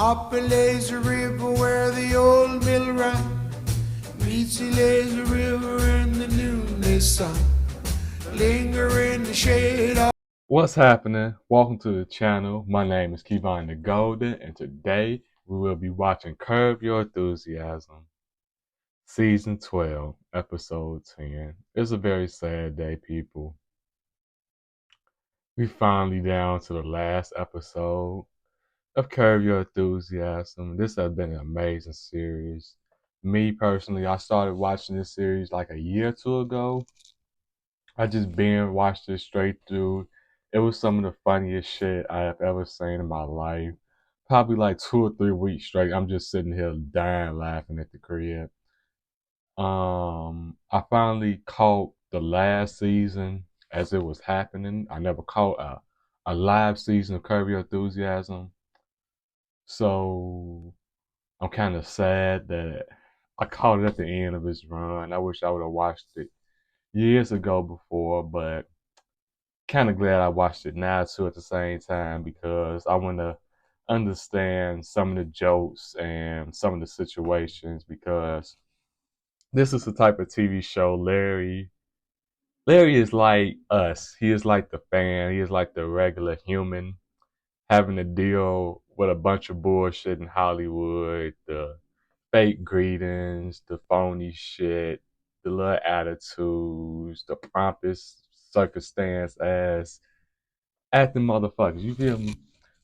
Up a lazy river where the old mill ran meets the lazy river in the noonday sun. Linger in the shade of. What's happening? Welcome to the channel. My name is Kevon the Golden, and today we will be watching Curb Your Enthusiasm, Season 12, Episode 10. It's a very sad day, people. We finally down to the last episode of Curb Your Enthusiasm. This has been an amazing series. Me personally, I started watching this series like a year or two ago. I just binge watched it straight through. It was some of the funniest shit I have ever seen in my life. Probably like 2 or 3 weeks straight. I'm just sitting here dying laughing at the crib. I finally caught the last season as it was happening. I never caught a live season of Curb Your Enthusiasm. So I'm kind of sad that I caught it at the end of its run. I wish I would have watched it years ago before, but kind of glad I watched it now too at the same time because I want to understand some of the jokes and some of the situations because this is the type of TV show Larry is like us. He is like the fan. He is like the regular human having to deal with a bunch of bullshit in Hollywood, the fake greetings, the phony shit, the little attitudes, the pompous circumstance ass acting motherfuckers. You feel me?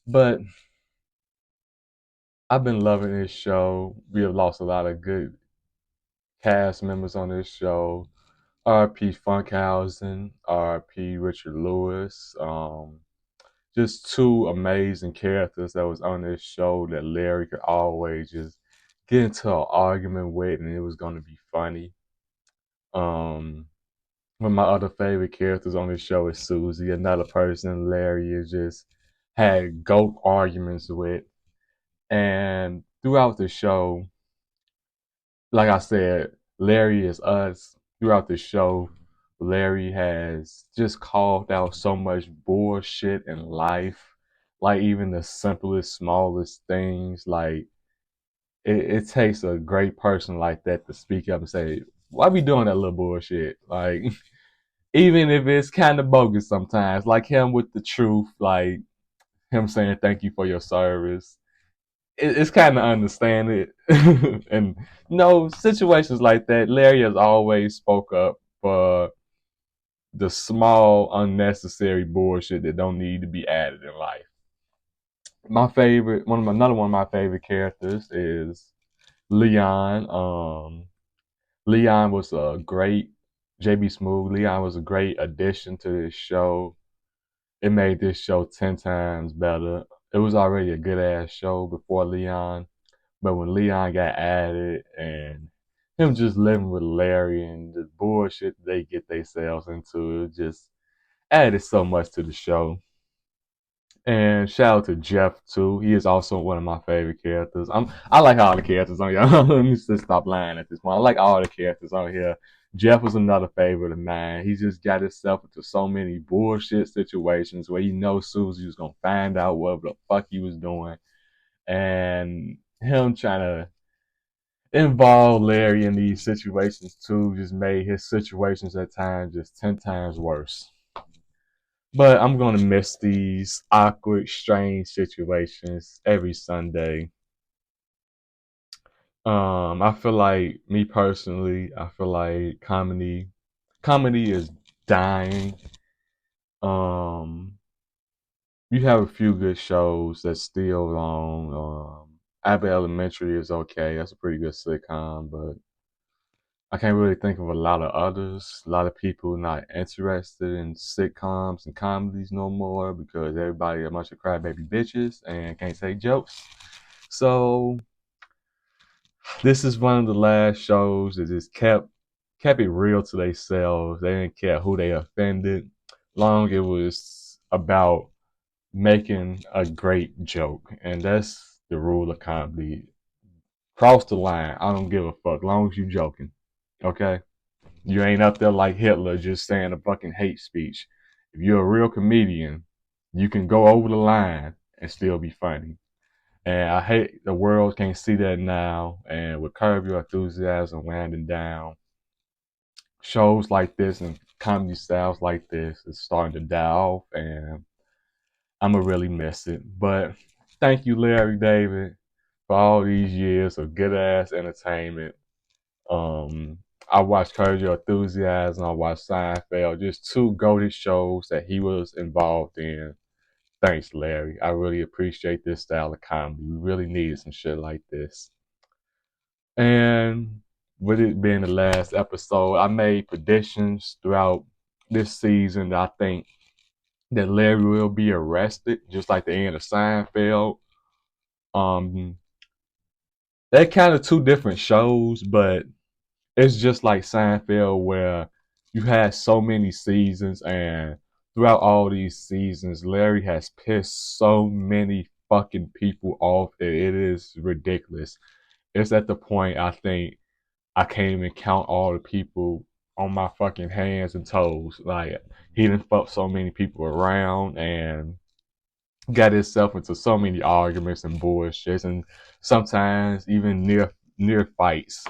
But I've been loving this show. We have lost a lot of good cast members on this show. R.P. Funkhausen, R.P. Richard Lewis. Just two amazing characters that was on this show that Larry could always just get into an argument with, and it was going to be funny. Um, One of my other favorite characters on this show is Susie, another person Larry has just had goat arguments with. And throughout the show, like I said, Larry is us. Throughout the show, Larry has just called out so much bullshit in life. Like even the simplest, smallest things. Like it takes a great person like that to speak up and say, why we doing that little bullshit? Like even if it's kind of bogus sometimes, like him with the truth, like him saying thank you for your service. It's kind of understand it. And situations like that, Larry has always spoke up for the small, unnecessary bullshit that don't need to be added in life. Another one of my favorite characters is Leon. Leon was a great JB Smooth. Leon was a great addition to this show. It made this show 10 times better. It was already a good ass show before Leon, but when Leon got added and him just living with Larry and the bullshit they get themselves into, it just added so much to the show. And shout out to Jeff too. He is also one of my favorite characters. I like all the characters on here. Let me just stop lying at this point. I like all the characters on here. Jeff was another favorite of mine. He just got himself into so many bullshit situations where Susie was gonna find out what the fuck he was doing, and him trying to involve Larry in these situations too just made his situations at times just 10 times worse. But I'm gonna miss these awkward, strange situations every Sunday. I feel like me personally, I feel like comedy is dying. Um, you have a few good shows that's still on. Abbott Elementary is okay. That's a pretty good sitcom, but I can't really think of a lot of others. A lot of people not interested in sitcoms and comedies no more because everybody a bunch of crybaby bitches and can't say jokes. So this is one of the last shows that just kept it real to themselves. They didn't care who they offended, long it was about making a great joke, and that's the rule of comedy. Cross the line. I don't give a fuck, long as you joking. Okay. You ain't up there like Hitler just saying a fucking hate speech. If you're a real comedian, you can go over the line and still be funny. And I hate the world can't see that now. And with Curb Your Enthusiasm winding down, shows like this and comedy styles like this is starting to die off, and I'm gonna really miss it. But thank you, Larry David, for all these years of good ass entertainment. Um, I watched Curb Your Enthusiasm, I watched Seinfeld, just two goated shows that he was involved in. Thanks, Larry. I really appreciate this style of comedy. We really needed some shit like this. And with it being the last episode, I made predictions throughout this season that I think that Larry will be arrested, just like the end of Seinfeld. Um, they're kind of two different shows, but it's just like Seinfeld where you had so many seasons, and throughout all these seasons, Larry has pissed so many fucking people off that it is ridiculous. It's at the point I think I can't even count all the people on my fucking hands and toes. Like, he done fucked so many people around and got himself into so many arguments and bullshits, and sometimes even near fights.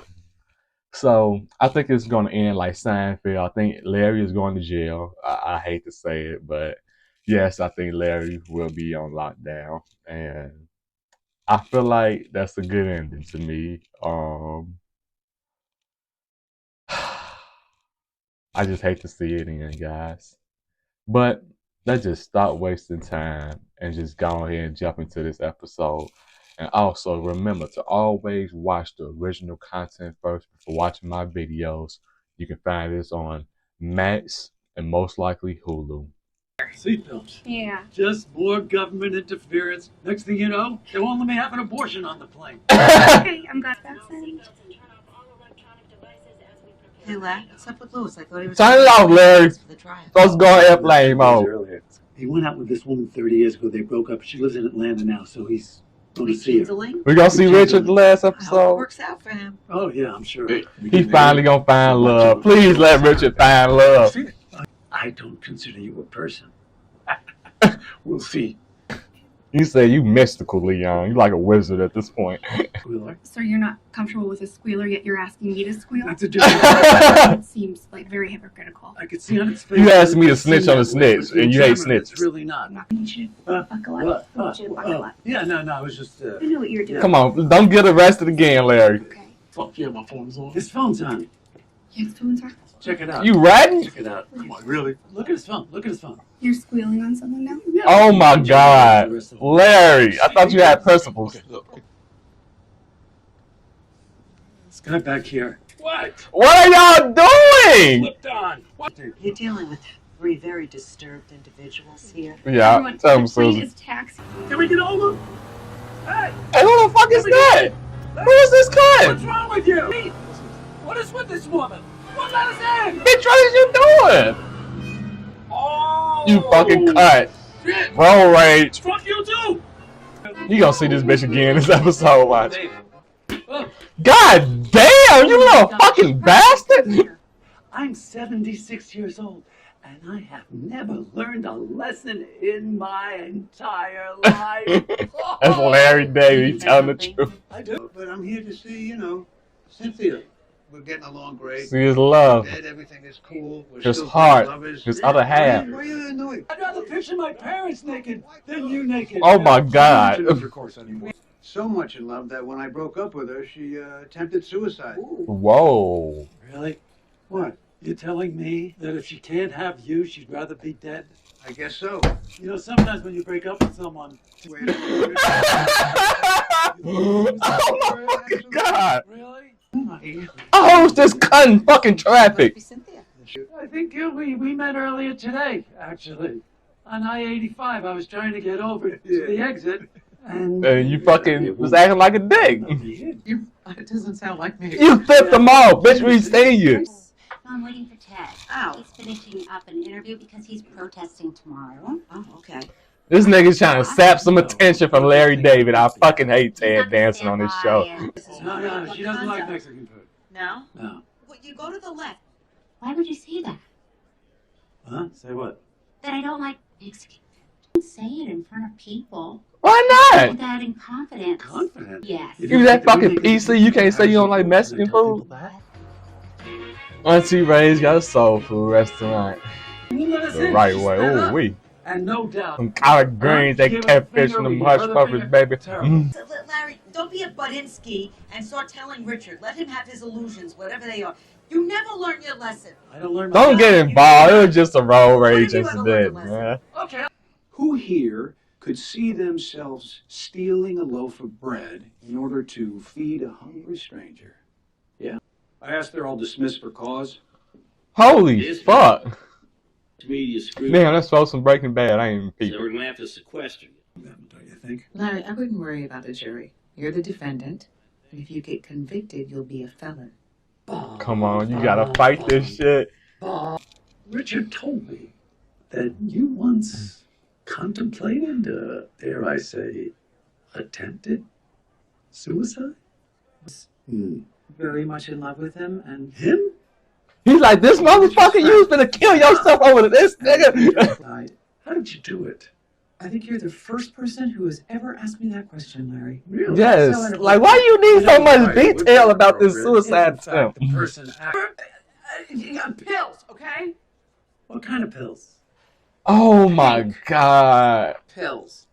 So I think it's going to end like Seinfeld. I think Larry is going to jail. I hate to say it, but yes, I think Larry will be on lockdown, and I feel like that's a good ending to me. I just hate to see it end, guys. But let's just stop wasting time and just go ahead and jump into this episode. And also remember to always watch the original content first before watching my videos. You can find this on Max and most likely Hulu. Seatbelts. Yeah. Just more government interference. Next thing you know, they won't let me have an abortion on the plane. Okay, I'm glad that's it. Hey, lad, what's up with Lewis? I thought he was... Turn it off, Larry. For the trial. Let's go on airplane mode. He went out with this woman 30 years ago. They broke up. She lives in Atlanta now, so he's going to see her. Kindling? We gonna see Richard the last I hope it episode. works out for him. Oh, yeah, I'm sure. He finally gonna find love. Please let Richard find love. I don't consider you a person. We'll see. You say you mystical, Leon. You like a wizard at this point. Squealer. So you're not comfortable with a squealer, yet you're asking me to squeal? That's a different. It seems like very hypocritical. I could see on its face. You asked me to snitch on a snitch, and you hate It's snitches. really not. I'm not going to need you to buckle up. I need you to buckle up. Yeah, no, I was just. I know what you're doing. Come on, don't get arrested again, Larry. Okay. Fuck yeah, my phone's on. His phone's on. Your phone's on. Check it out. You ratting? Check it out. Come on, really? Look at his phone. Look at his phone. You're squealing on someone now? Yeah. Oh my God, Larry! I thought you had principles. Okay, look. This guy back here. What? What are y'all doing? Flipped on. What? You're dealing with three very disturbed individuals here. Yeah, Everyone, tell him, the plane Susan. is taxi. Can we get over? Hey, Hey, who the fuck is that? Who is this what's cunt? wrong with you? What is with this woman? What let us in? Bitch, what is you doing? Oh, You fucking cunt. shit. Roll rage. Fuck you too. You gonna see this bitch again this episode, watch. Oh, God damn, you little fucking bastard! I'm 76 years old, and I have never learned a lesson in my entire life. That's Larry David telling the truth. I do. But I'm here to see, Cynthia. We're getting along great. See his love, Dad, everything is cool. We're his still heart, lovers. his other half. Why are you annoyed? I'd rather picture my parents naked than you naked. Oh my God. So much in love that when I broke up with her, she attempted suicide. Whoa. Really? What? You're telling me that if she can't have you, she'd rather be dead? I guess so. You know, sometimes when you break up with someone, Wait a minute. Oh my fucking God. really? Oh, who's this cunt in fucking traffic? Cynthia. I think we met earlier today, actually. On I-85, I was trying to get over to the exit, and And you fucking was acting like a dick. It doesn't sound like me. You flipped them off, bitch, we seen you. No, I'm waiting for Ted. Oh. He's finishing up an interview because he's protesting tomorrow. Oh, okay. This nigga's trying to sap some attention from Larry David. I fucking hate He's Ted not gonna dancing stand on this by show. and- No, she doesn't like Mexican food. No? No. Well, you go to the left. Why would you say that? Huh? Say what? That I don't like Mexican Say it in front of people. Why not? With adding confidence. Confident? Yes. You that fucking PC, you can't say you don't like Mexican food? Auntie Ray's got a soul food restaurant. The right way. Oh, we. And no doubt. Some collard greens, that catfish, and them hush puppies, baby. Mm. Larry, don't be a Budinsky and start telling Richard. Let him have his illusions, whatever they are. You never learn your lesson. I don't learn. Don't get involved. It was just a road rage When have you ever learned incident, a man. Okay. Who here could see themselves stealing a loaf of bread in order to feed a hungry stranger? Yeah. I asked they're all dismissed for cause. Holy fuck. Media screwed. Damn, let's throw some Breaking Bad. I ain't even So people. we're gonna have to sequester you. Don't you think? Larry, I wouldn't worry about the jury. You're the defendant, and if you get convicted, you'll be a felon. Come on, you gotta fight this shit. Richard told me that you once contemplated, dare I say, attempted suicide? Very much in love with him, and Him? He's like, this motherfucker, you was finna kill yourself over this nigga. How did you do it? I think you're the first person who has ever asked me that question, Larry. Really? Yes. Like, why you need so much detail about this suicide attempt? The person. Pills, okay? What kind of pills? Oh my god. Pills.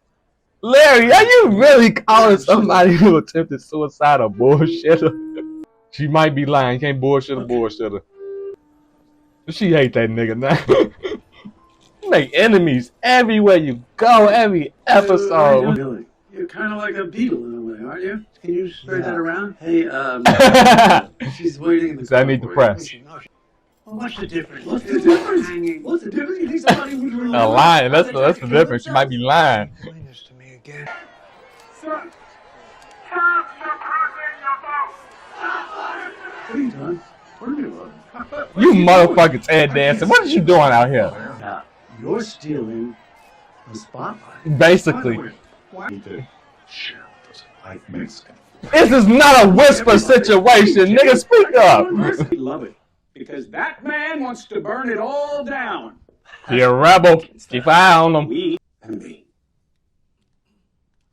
Larry, are you really calling somebody who attempted suicide a bullshitter? She might be lying. Can't bullshit a bullshitter. She hate that nigga now. You make enemies everywhere you go, every episode. Really? You're kind of like a beetle in a way, aren't you? Can you spread that around? Hey, she's waiting in the So I need to press. Well, what's the difference? What's the difference? What's the difference? You think somebody would really A lying. That's the difference. She might be lying. Explain this to me again. What are you doing? What are you doing? You motherfucking Ted Danson. What are you doing out here? Now, you're stealing the spotlight. Basically. Why? Cheryl doesn't like Mexican. This is not a whisper situation. Nigga, speak up. We love it because that man wants to burn it all down. You're a rebel. Keep an eye on him. We and me.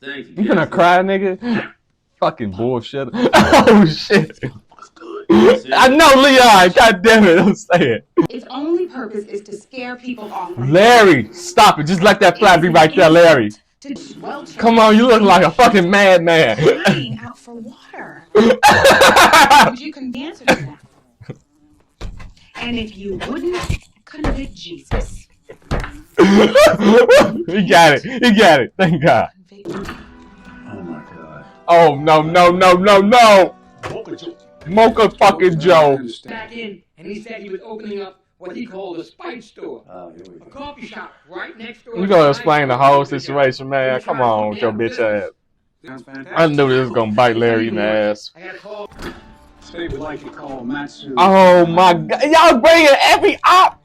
Thank you. You gonna cry, nigga? Fucking bullshit. Oh, shit. I know, Leon. God damn it. Don't say it. Its only purpose is to scare people off. Larry, stop it. Just let that flag be right there, Larry. Come on, you look like a fucking madman. Crying out for water. Would you can answer to that? And if you wouldn't, convict Jesus. He got it. He got it. Thank God. Oh my God. Oh, no, no, no, no, no. Mocha fucking Joe. Back in, and he said he was opening up what he called a spice store, Here we a go. coffee shop right next door. You gonna explain the whole situation, man? Come on with your bitch ass. Sounds fantastic. I knew this was gonna bite Larry in the ass. I had a call. Say we like to call Matsu. Oh my God, y'all bringing every op.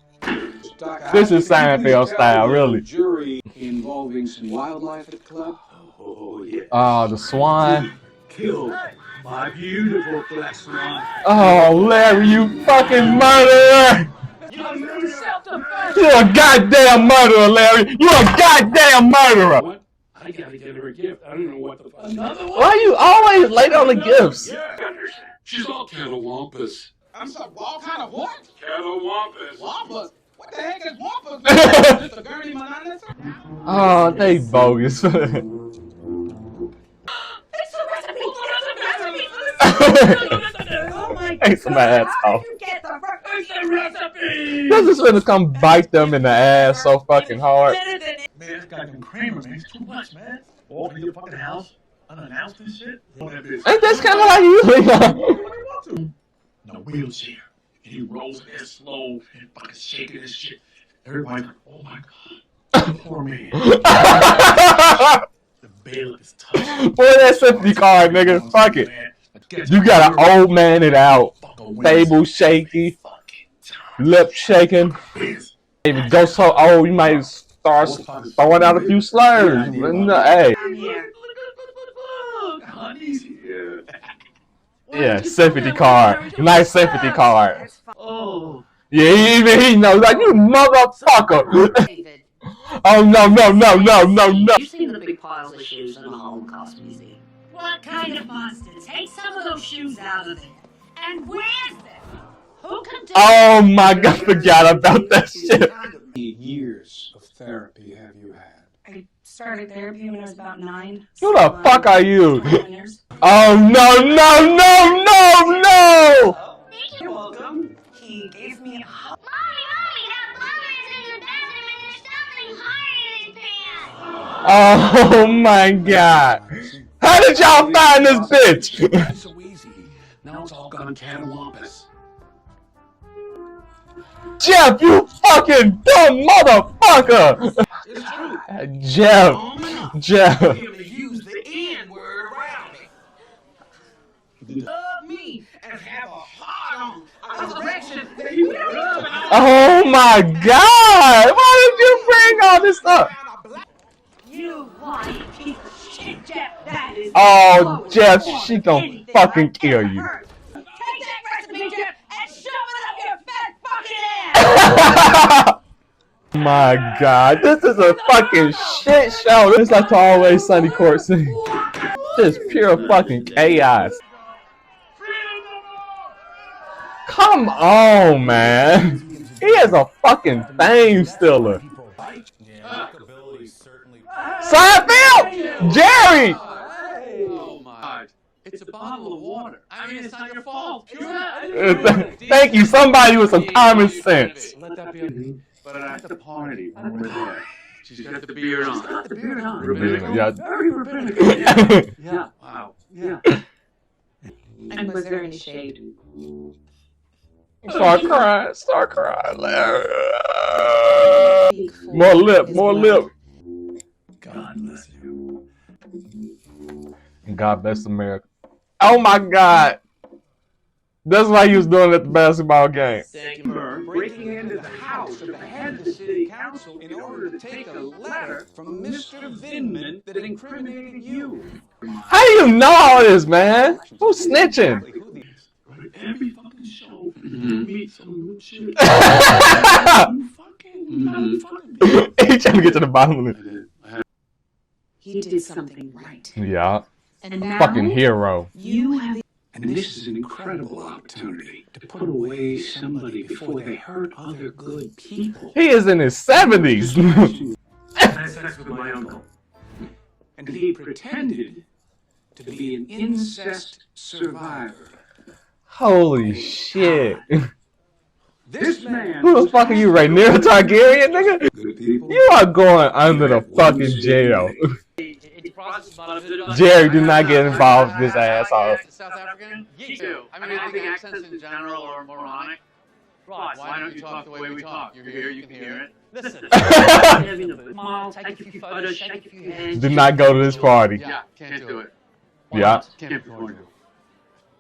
This is Seinfeld style, really. Jury involving some wildlife at the club. Oh yeah. The swan. Killed my beautiful black swan. Oh, Larry, you fucking murderer! You're a goddamn murderer, Larry. You're a goddamn murderer. What? I gotta get her a gift. I don't know what the fuck. Another one? Why are you always late on the gifts? Yeah. She's all catawampus. I'm sorry, all kind of what? Catawampus. Wampus? What the heck is wampus? Just a girly monotonous? Oh, they bogus. It's a recipe! Oh my Ain't some asshole. How did you get the recipe? This is gonna come bite them in the ass so fucking hard. Man, it's got them creamer, man. It's too much, man. Walk into your fucking house unannounced and shit. Ain't that's kind of like you, Leon? No wheelchair. And he rolls in there slow and fucking shaking his shit. Everybody's like, oh my God. Poor man. The bailiff is tough. Boy, that sympathy card, nigga. Fuck it. You gotta old man it out. Table shaky. Lip shaking. If you go so old, you might start throwing out a few slurs. Hey. Honey's here. Yeah, sympathy card. Nice sympathy card. Oh. Yeah, even he knows. Like, you motherfucker. Oh no, no, no, no, no, no. You've seen the big piles of shoes in the Holocaust Museum. What kind of monster takes some of those shoes out of there and wears them? Who can do Oh my god, forgot about that shit. How many years of therapy have you had? I started therapy when I was about 9. Who the fuck are you? 21 years. Oh no, no, no, no, no! You're welcome. He gave me a hug. Mommy, that plumber is in the bathroom and there's something hard in his pants. Oh my god. How did y'all find this bitch? So easy. Now it's all gone catawampus. Jeff, you fucking dumb motherfucker! It's true. Jeff. Use the N word around me. Love me and have a heart on a direction that you can rub on. Oh my god! Why did you bring all this up? You lying piece of shit, Jeff. That is Oh, Jeff, she gon' fucking kill you. Take that recipe, Jeff, and shove it up your fat fucking ass. My god, this is a fucking shit show. It's like Always Sunny Court City. Just pure fucking chaos. Come on, man. He is a fucking fame stealer. Seinfeld! Jerry! Oh my. It's a bottle of water. I mean, it's not your fault. Thank you, somebody with some common sense. Let that be. But at the party, when we're there, She's got the beard on. got the beard on. Rabbinical? Yeah. Very rabbinical. Yeah. Wow. Yeah. And was there any shade? Start crying, Larry. More lip. God bless you. God bless America. Oh my god. That's why he was doing at the basketball game. Thank you. Breaking into the house of the head of the city council in order to take a letter from Mr. Vindman that incriminated you. How do you know all this, man? Who's snitching? Every fucking show, meet some new shit. He trying to get to the bottom of it. He did something right. Yeah. And now Fucking hero. you have And this is an incredible opportunity to put away somebody before they hurt other good people. He is in his 70s. I had sex with my uncle. And he pretended to be an incest survivor. Holy shit. This man. Who the fuck are you, Rhaenyra Targaryen, nigga? Good people. You are going under the fucking jail. Jerry, do not get involved in this asshole. South African? You do. I mean, I think accents in general are moronic. Rod, why don't you talk the way we talk? You're here, you can hear it. Listen. Smile, take a few photos, shake a few hands. Do not go to this party. Yeah, can't do it. Yeah. Can't record you.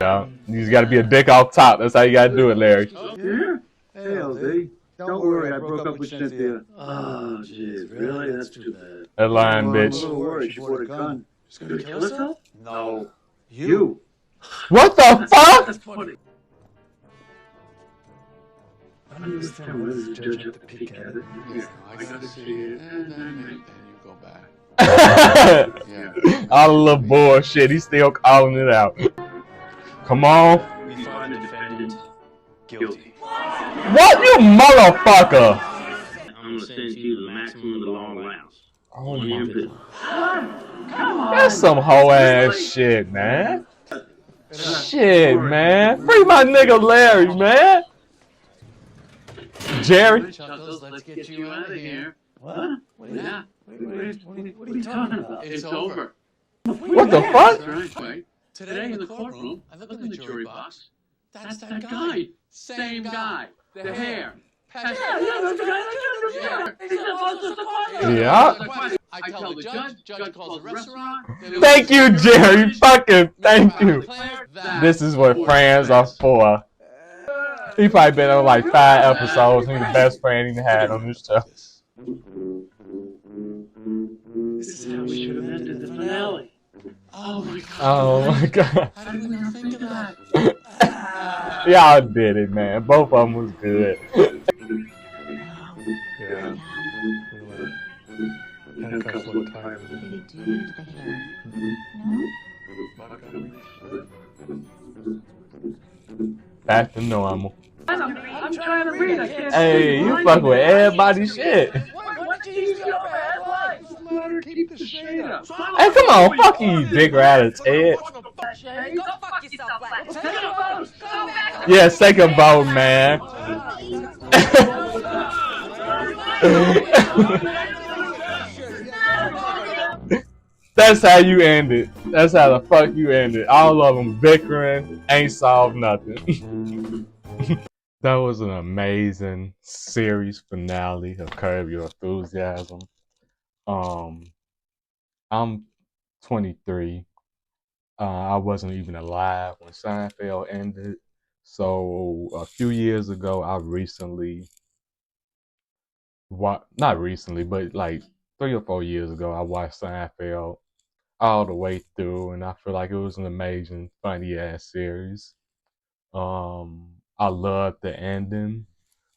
Yeah. You just gotta be a dick off top. That's how you gotta do it, Larry. Yeah? Hey, LD. Don't worry, I broke up with Cynthia. Oh, jeez, really? That's too bad. That lying I'm a bitch. little worried. She bought a gun. She's gonna kill herself? No. You. What the fuck? That's funny. I don't understand why does the judge have to peek at it. Yeah, I gotta see it. And then you go back. Yeah. All the little bullshit. He's still calling it out. Come on. We find the defendant guilty. What, you motherfucker? I'm gonna send you the maximum of the law allows. Oh On your my. business. That's some hoe ass shit, man. Shit, man. Free my nigga Larry, man. Jerry. Chuckles, let's get you out of here. What? Yeah, What are you talking about? it's over. What the fuck? That's right. Today in the courtroom, I look in the jury box. That's that guy. Same guy. The hair. Yeah. I tell the judge calls the restaurant. Thank you, Jerry. Fucking thank you. This is what friends are for. He probably been on like 5 episodes. He's the best friend he had on this show. This is how we should have ended the finale. Oh my god. Oh my god. How did we not think of that? Y'all did it, man. Both of them was good. Yeah. handcuffs look tired. They do to the hair. No? Back to normal. I'm trying to read. I can't see. Hey, you fuck with everybody's shit. What do you see your bad light? Let her keep the shade up. Hey, come on, fuck you, big rat of Ted. Go fuck yourself, Black. Take a vote. Go back. Yes, take a vote, man. That's how you end it. That's how the fuck you end it. All of them bickering, ain't solved nothing. That was an amazing series finale of Curb Your Enthusiasm. I'm 23. I wasn't even alive when Seinfeld ended. So a few years ago, I recently, not recently, but like 3 or 4 years ago, I watched Seinfeld all the way through, and I feel like it was an amazing, funny ass series. I loved the ending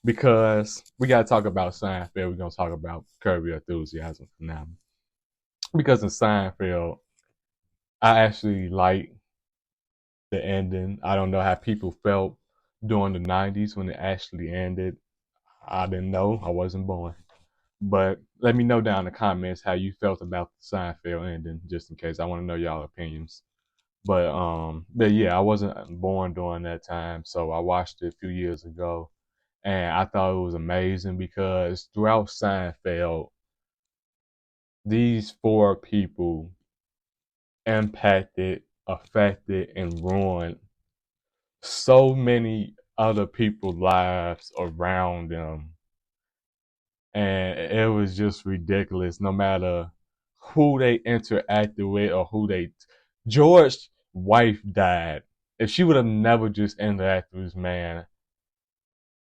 because we gotta talk about Seinfeld. We're gonna talk about Curb Your Enthusiasm for now. Because in Seinfeld, I actually like the ending. I don't know how people felt during the 90s when it actually ended. I didn't know. I wasn't born. But let me know down in the comments how you felt about the Seinfeld ending, just in case. I want to know y'all opinions. But yeah, I wasn't born during that time, so I watched it a few years ago, and I thought it was amazing because throughout Seinfeld, these 4 people impacted, affected, and ruined so many other people's lives around them. And it was just ridiculous, no matter who they interacted with or George's wife died. If she would have never just interacted with this man,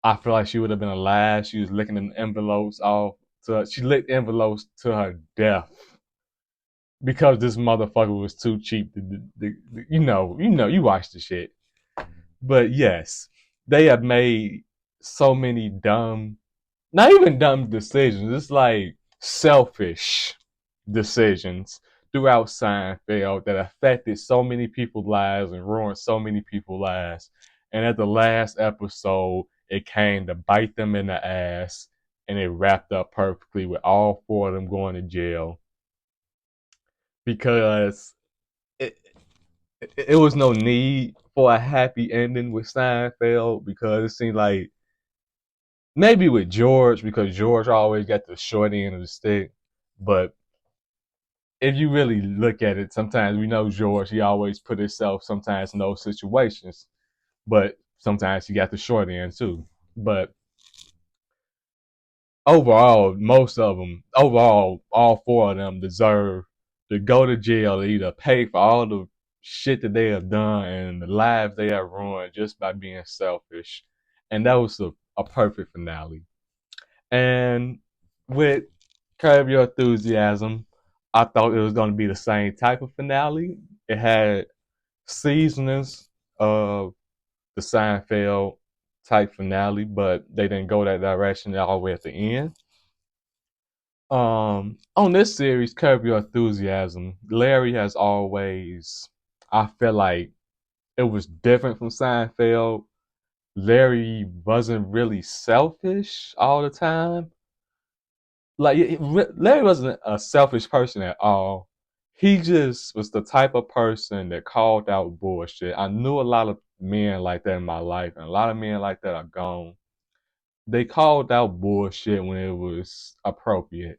I feel like she would have been alive. She was licking the envelopes off. She licked envelopes to her death because this motherfucker was too cheap to you watch the shit. But yes, they have made so many dumb, not even dumb decisions. It's like selfish decisions throughout Seinfeld that affected so many people's lives and ruined so many people's lives. And at the last episode, it came to bite them in the ass, and it wrapped up perfectly with all 4 of them going to jail because it was no need for a happy ending with Seinfeld, because it seemed like maybe with George, because George always got the short end of the stick. But if you really look at it, sometimes we know George, he always put himself sometimes in those situations, but sometimes he got the short end too. But overall, all 4 of them deserve to go to jail, to either pay for all the shit that they have done and the lives they have ruined just by being selfish. And that was a perfect finale. And with Curb Your Enthusiasm, I thought it was going to be the same type of finale. It had seasonings of the Seinfeld type finale, but they didn't go that direction all the way at the end. On this series, Curb Your Enthusiasm, Larry has always, I feel like it was different from Seinfeld. Larry wasn't really selfish all the time. Like, Larry wasn't a selfish person at all. He just was the type of person that called out bullshit. I knew a lot of men like that in my life, and a lot of men like that are gone. They called out bullshit when it was appropriate.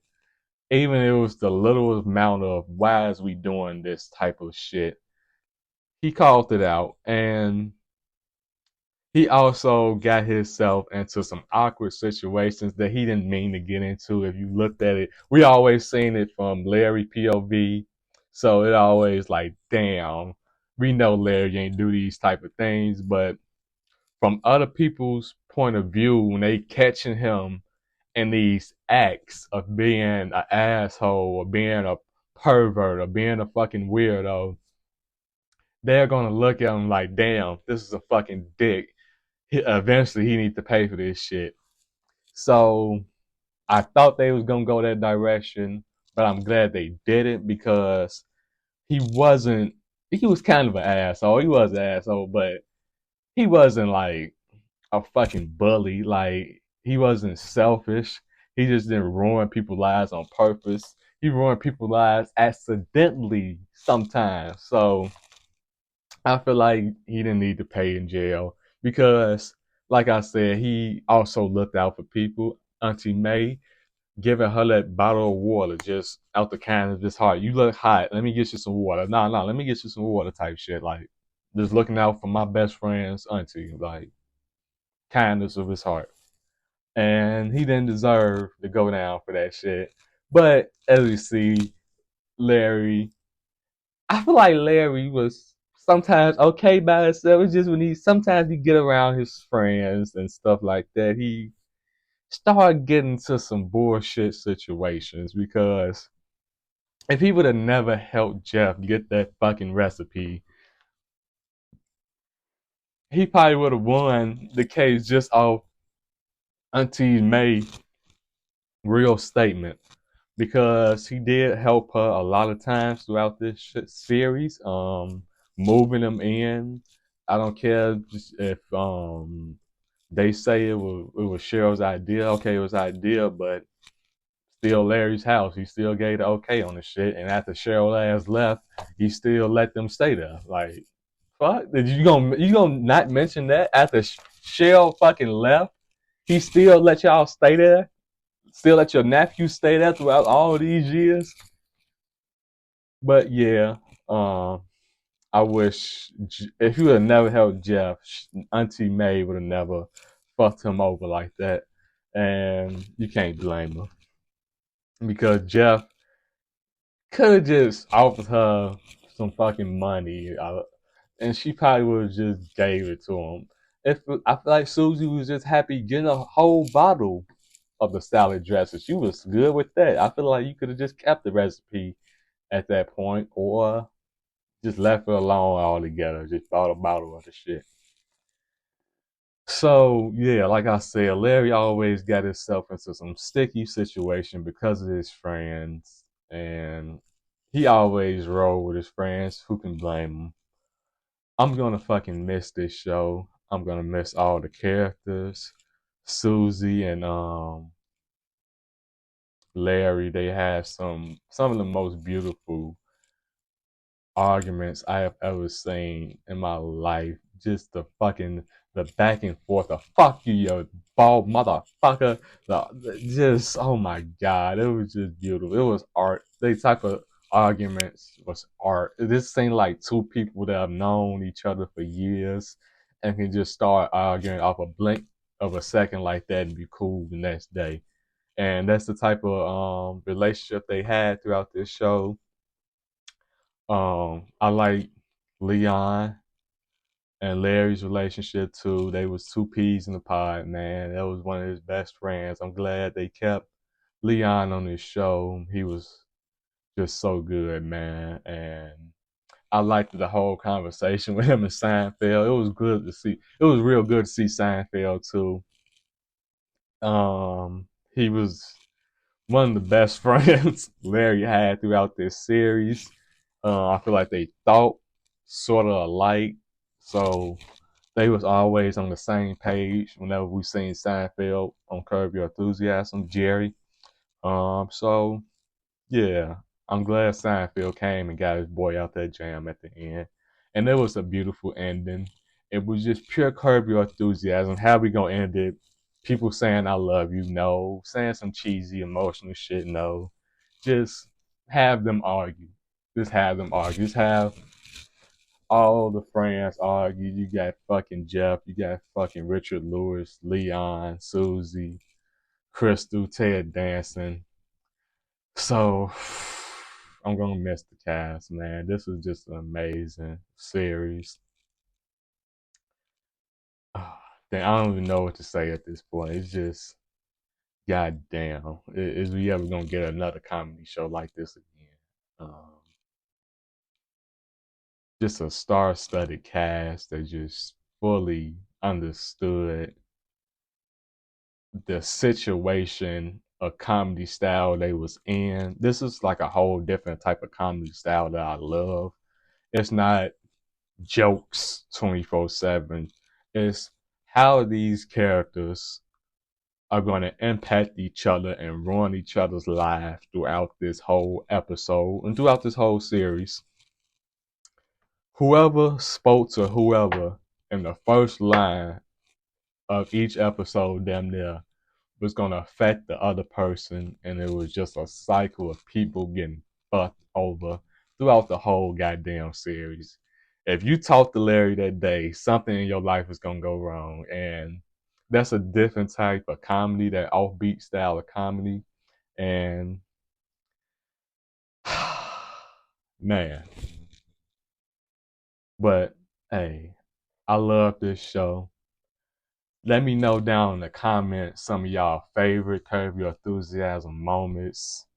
Even if it was the littlest amount of why is we doing this type of shit. He called it out, and he also got himself into some awkward situations that he didn't mean to get into. If you looked at it, we always seen it from Larry POV. So it always like, damn, we know Larry ain't do these type of things. But from other people's point of view, when they catching him in these acts of being an asshole or being a pervert or being a fucking weirdo, they're going to look at him like, damn, this is a fucking dick. Eventually he needs to pay for this shit. So I thought they was gonna go that direction, but I'm glad they didn't because he wasn't. He was kind of an asshole. He was an asshole, but he wasn't like a fucking bully. Like he wasn't selfish. He just didn't ruin people's lives on purpose. He ruined people's lives accidentally sometimes. So I feel like he didn't need to pay in jail because, like I said, he also looked out for people. Auntie May giving her that bottle of water just out the kindness of his heart. You look hot. Let me get you some water. Nah, let me get you some water type shit. Like, just looking out for my best friend's auntie. Like, kindness of his heart. And he didn't deserve to go down for that shit. But as we see, Larry, I feel like Larry was sometimes okay by himself. It's just when sometimes he get around his friends and stuff like that, he start getting to some bullshit situations because if he would have never helped Jeff get that fucking recipe, he probably would have won the case just off Auntie May real statement because he did help her a lot of times throughout this series, moving them in. I don't care if they say it was Cheryl's idea. Okay, it was idea, but still Larry's house. He still gave the okay on the shit, and after Cheryl ass left, he still let them stay there. Like, fuck, did you gonna not mention that after Cheryl fucking left, he still let y'all stay there? Still let your nephew stay there throughout all these years? But yeah, I wish if you would have never helped Jeff, Auntie May would have never fucked him over like that, and you can't blame her because Jeff could have just offered her some fucking money, and she probably would have just gave it to him. If I feel like Susie was just happy getting a whole bottle of the salad dressing, she was good with that. I feel like you could have just kept the recipe at that point, or just left it alone altogether. Just bought a bottle of the shit. So yeah, like I said, Larry always got himself into some sticky situation because of his friends, and he always rolled with his friends. Who can blame him? I'm gonna fucking miss this show. I'm gonna miss all the characters. Susie and Larry, they had some of the most beautiful arguments I have ever seen in my life. Just the back and forth, the fuck you, you bald motherfucker. Just oh my god, it was just beautiful. It was art. They type of arguments was art. This seemed like two people that have known each other for years and can just start arguing off a blink of a second like that and be cool the next day. And that's the type of relationship they had throughout this show. I like Leon and Larry's relationship too. They was two peas in the pod, man. That was one of his best friends. I'm glad they kept Leon on this show. He was just so good, man. And I liked the whole conversation with him and Seinfeld. It was good to see. It was real good to see Seinfeld too. He was one of the best friends Larry had throughout this series. I feel like they thought sort of alike, so they was always on the same page whenever we seen Seinfeld on Curb Your Enthusiasm, Jerry. So yeah, I'm glad Seinfeld came and got his boy out that jam at the end, and it was a beautiful ending. It was just pure Curb Your Enthusiasm. How we gonna end it? People saying I love you, no. Saying some cheesy emotional shit, no. Just have them argue. Just have them argue. Just have all the friends argue. You got fucking Jeff. You got fucking Richard Lewis, Leon, Susie, Crystal, Ted Danson. So I'm gonna miss the cast, man. This was just an amazing series. I don't even know what to say at this point. It's just, goddamn, is we ever gonna get another comedy show like this again? Just a star-studded cast that just fully understood the situation a comedy style they was in. This is like a whole different type of comedy style that I love. It's not jokes 24/7. It's how these characters are going to impact each other and ruin each other's lives throughout this whole episode and throughout this whole series. Whoever spoke to whoever in the first line of each episode, damn near, was going to affect the other person, and it was just a cycle of people getting fucked over throughout the whole goddamn series. If you talked to Larry that day, something in your life is going to go wrong, and that's a different type of comedy, that offbeat style of comedy, and man. But hey, I love this show. Let me know down in the comments some of y'all favorite Curb Your Enthusiasm moments,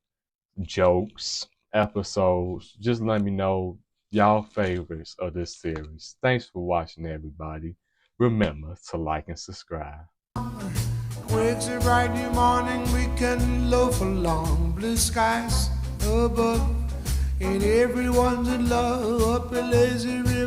jokes, episodes. Just let me know y'all favorites of this series. Thanks for watching, everybody. Remember to like and subscribe. Wakes a bright new morning, we can loaf along blue skies above, and everyone's in love up a lazy river.